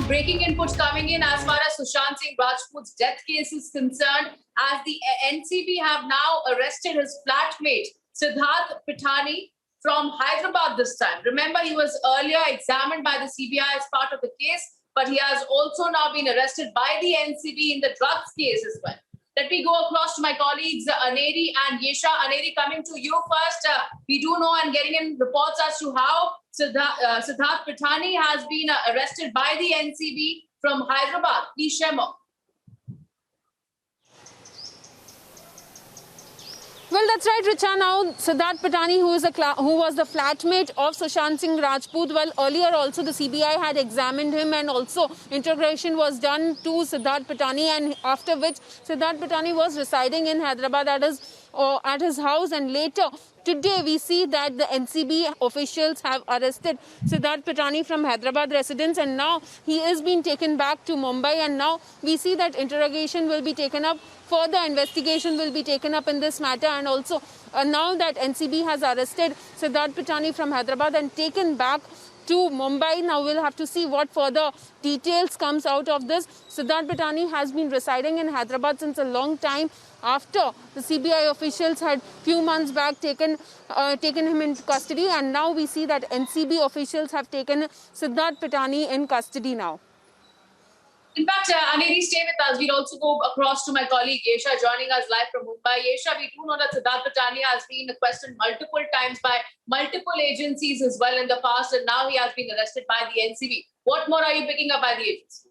some breaking inputs coming in as far as Sushant Singh Rajput's death case is concerned, as the NCB have now arrested his flatmate, Siddharth Pithani, from Hyderabad this time. Remember, he was earlier examined by the CBI as part of the case, but he has also now been arrested by the NCB in the drugs case as well. Let me go across to my colleagues, Aneri and Yesha. Aneri, coming to you first. We do know and getting in reports as to how Siddharth Pithani has been arrested by the NCB from Hyderabad. Please share more. Well, that's right, Richa. Now, Siddharth Pithani, who was the flatmate of Sushant Singh Rajput, well, earlier also the CBI had examined him and also interrogation was done to Siddharth Pithani, and after which Siddharth Pithani was residing in Hyderabad at his house, and later today we see that the NCB officials have arrested Siddharth Pithani from Hyderabad residence, and now he is being taken back to Mumbai, and now we see that interrogation will be taken up. Further investigation will be taken up in this matter, and also now that NCB has arrested Siddharth Pithani from Hyderabad and taken back to Mumbai, now we'll have to see what further details comes out of this. Siddharth Pithani has been residing in Hyderabad since a long time after the CBI officials had few months back taken him into custody, and now we see that NCB officials have taken Siddharth Pithani in custody now. In fact, Aneri, stay with us. We'll also go across to my colleague Yesha joining us live from Mumbai. Yesha, we do know that Siddharth Pithani has been questioned multiple times by multiple agencies as well in the past, and now he has been arrested by the NCB. What more are you picking up by the agency?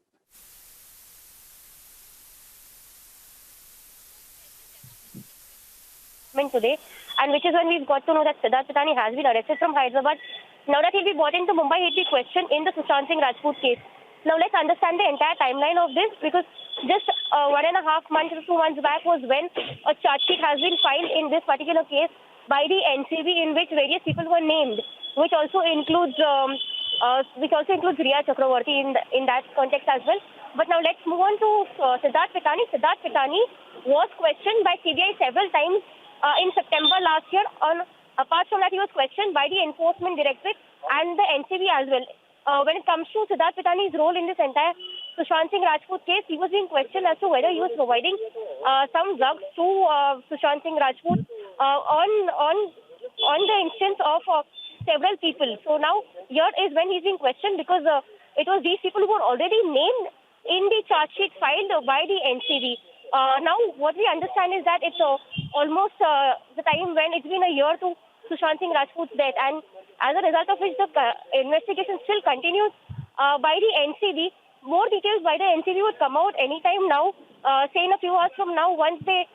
Today, and which is when we've got to know that Siddharth Pithani has been arrested from Hyderabad. Now that he'll be brought into Mumbai, he'll be questioned in the Sushant Singh Rajput case. Now let's understand the entire timeline of this, because just 1.5 months or 2 months back was when a charge sheet has been filed in this particular case by the NCB, in which various people were named, which also includes Riya Chakravarti in that context as well. But now let's move on to Siddharth Pithani. Siddharth Pithani was questioned by CBI several times in September last year. Apart from that, he was questioned by the Enforcement Directorate and the NCB as well. When it comes to Siddharth Pithani's role in this entire Sushant Singh Rajput case, he was being questioned as to whether he was providing some drugs to Sushant Singh Rajput on the instance of several people. So now here is when he's being questioned, because it was these people who were already named in the charge sheet filed by the NCB. Now what we understand is that it's almost the time when it's been a year to Sushant Singh Rajput's death, and as a result of which the investigation still continues by the NCB. More details by the NCB would come out anytime now, say in a few hours from now, once they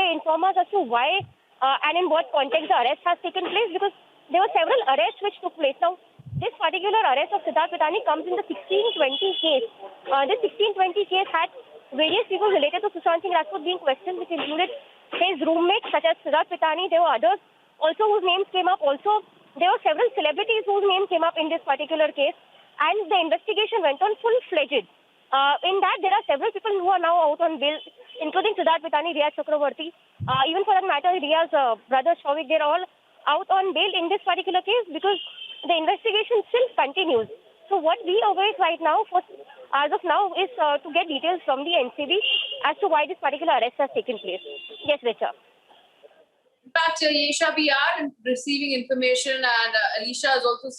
inform us as to why and in what context the arrest has taken place, because there were several arrests which took place. Now, this particular arrest of Siddharth Pithani comes in the 1620 case. This 1620 case had various people related to Sushant Singh Rajput being questioned, which included his roommates such as Siddharth Pithani. There were others also whose names came up. Also, there were several celebrities whose names came up in this particular case, and the investigation went on full-fledged. In that, there are several people who are now out on bail, including Siddharth Pithani, Riya Chakravarti. Even for that matter, Riya's brother Shavik, they're all out on bail in this particular case, because the investigation still continues. So what we await right now, as of now, is to get details from the NCB as to why this particular arrest has taken place. Yes, Richa. In fact, Yesha, we are receiving information, and Alicia is also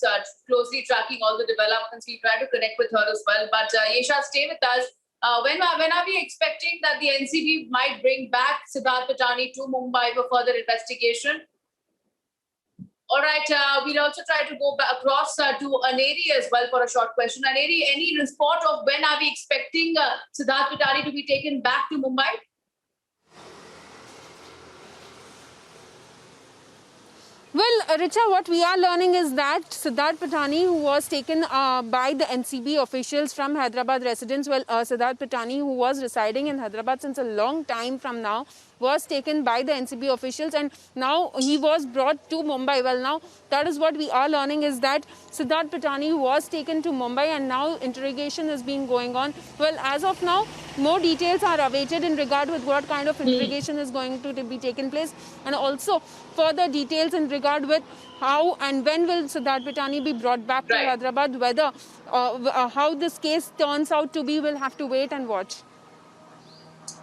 closely tracking all the developments. We try to connect with her as well. But Yesha, stay with us. When are we expecting that the NCB might bring back Siddharth Pithani to Mumbai for further investigation? All right, we'll also try to go back across to Aneri as well for a short question. Aneri, any report of when are we expecting Siddharth Pithani to be taken back to Mumbai? Well, Richa, what we are learning is that Siddharth Pithani, who was taken by the NCB officials from Hyderabad residence, Siddharth Pithani, who was residing in Hyderabad since a long time from now, was taken by the NCB officials, and now he was brought to Mumbai. Well, now that is what we are learning, is that Siddharth Pitani was taken to Mumbai and now interrogation is being going on. Well, as of now, more details are awaited in regard with what kind of interrogation is going to be taken place, and also further details in regard with how and when will Siddharth Pitani be brought back to Hyderabad. Whether how this case turns out to be, we'll have to wait and watch.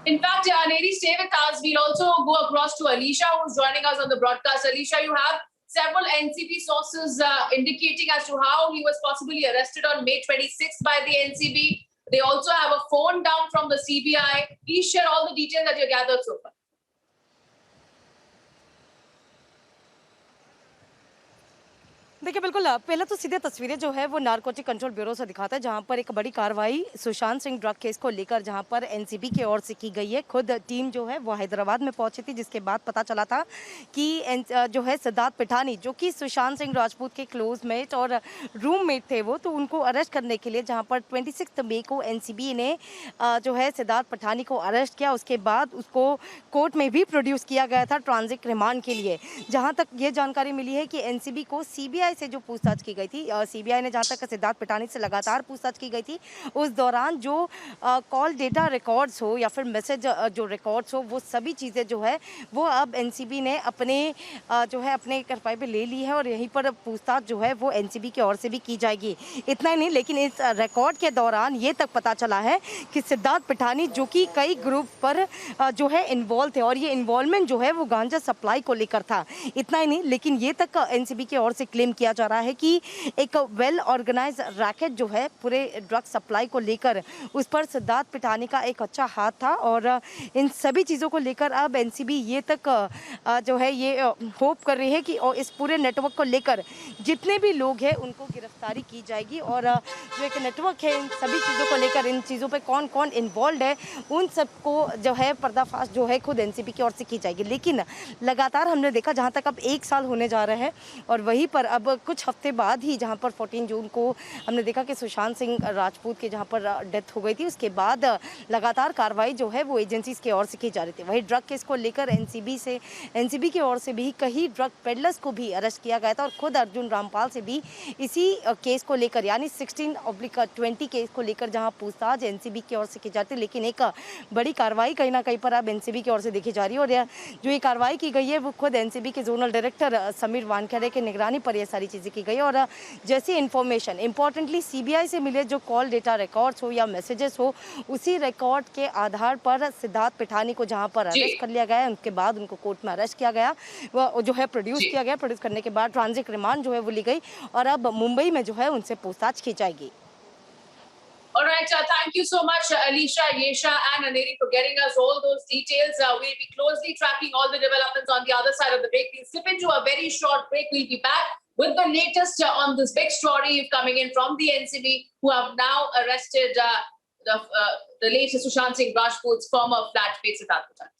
In fact, Neri, stay with us. We'll also go across to Alisha, who's joining us on the broadcast. Alisha, you have several NCB sources indicating as to how he was possibly arrested on May 26th by the NCB. They also have a phone down from the CBI. Please share all the details that you gathered so far. देखिए बिल्कुल पहले तो सीधे तस्वीरें जो है वो narcotic control bureau से दिखाता है, जहां पर एक बड़ी कार्रवाई सुशांत सिंह ड्रग केस को लेकर जहां पर एनसीबी की ओर से की गई है। खुद टीम जो है वो हैदराबाद में पहुंची थी, जिसके बाद पता चला था कि जो है सिद्धार्थ पिठानी, जो कि सुशांत सिंह राजपूत के क्लोजमेट और रूममेट थे वो, तो उनको अरेस्ट करने के लिए जहाँ पर 26 मई को एनसीबी ने जो है सिद्धार्थ पिठानी को अरेस्ट किया। उसके बाद उसको कोर्ट में भी प्रोड्यूस किया गया था ट्रांजिट रिमांड के लिए। जहाँ तक ये जानकारी मिली है कि एनसीबी को सीबीआई से जो पूछताछ की गई थी, सीबीआई ने जहां तक सिद्धार्थ पिठानी से लगातार पूछताछ की गई थी, उस दौरान जो कॉल डेटा रिकॉर्ड्स हो या फिर मैसेज जो रिकॉर्ड्स हो, वो सभी चीज़ें जो है वो अब एनसीबी ने अपने जो है अपने कार्रवाई पे ले ली है और यहीं पर पूछताछ जो है वो एनसीबी की ओर से भी की जाएगी। इतना ही नहीं, लेकिन इस रिकॉर्ड के दौरान ये तक पता चला है कि सिद्धार्थ पिठानी जो कि कई ग्रुप पर जो है इन्वॉल्व थे और ये इन्वॉल्वमेंट जो है वो गांजा सप्लाई को लेकर था। इतना ही नहीं, लेकिन ये तक एनसीबी की ओर से क्लेम किया जा रहा है कि एक वेल ऑर्गेनाइज रैकेट जो है पूरे ड्रग सप्लाई को लेकर, उस पर सिद्धार्थ पिठानी का एक अच्छा हाथ था। और इन सभी चीज़ों को लेकर अब एनसीबी ये तक जो है ये होप कर रही है कि इस पूरे नेटवर्क को लेकर जितने भी लोग हैं उनको गिरफ्तारी की जाएगी और जो एक नेटवर्क है इन सभी चीज़ों को लेकर, इन चीज़ों पे कौन कौन इन्वॉल्व है, उन सबको जो है पर्दाफाश जो है खुद एनसीबी की ओर से की जाएगी। लेकिन लगातार हमने देखा जहाँ तक अब 1 साल होने जा रहे हैं और वहीं पर अब कुछ हफ्ते बाद ही जहाँ पर 14 जून को हमने देखा कि सुशांत सिंह राजपूत की जहाँ पर डेथ हो गई थी, उसके बाद लगातार कार्रवाई जो है वो एजेंसीज की ओर से की जा रही थी। वही ड्रग केस को लेकर एनसीबी की ओर से भी कई ड्रग पेडलर्स को भी अरेस्ट किया गया था और खुद अर्जुन रामपाल से भी इसी केस को लेकर यानी 16/20 केस को लेकर जहाँ पूछताछ एनसीबी की ओर से की जाती है। लेकिन एक बड़ी कार्रवाई कहीं ना कहीं पर अब एनसीबी की ओर से देखी जा रही है और जो ये कार्रवाई की गई है वो खुद एनसीबी के जोनल डायरेक्टर समीर वानखेड़े की निगरानी पर यह सारी चीज़ें की गई। और जैसी इन्फॉर्मेशन इंपॉर्टेंटली सीबीआई से मिले जो कॉल डेटा रिकॉर्ड्स हो या मैसेजेस हो, उसी रिकॉर्ड के आधार पर सिद्धार्थ पिठानी को जहां पर अरेस्ट कर लिया गया है, उनके बाद उनको कोर्ट में अरेस्ट किया गया, वो जो है प्रोड्यूस किया गया। प्रोड्यूस करने के बाद ट्रांजिट रिमांड जो है वो ली गई और अब मुंबई में जो है उनसे पूछताछ की जाएगी। All right, thank you so much, Alisha, Yesha, and Aneri for getting us all those details. We'll be closely tracking all the developments on the other side of the break. We'll slip into a very short break. We'll be back with the latest on this big story coming in from the NCB, who have now arrested the late Sushant Singh Rajput's former flatmate Siddharth Pitani.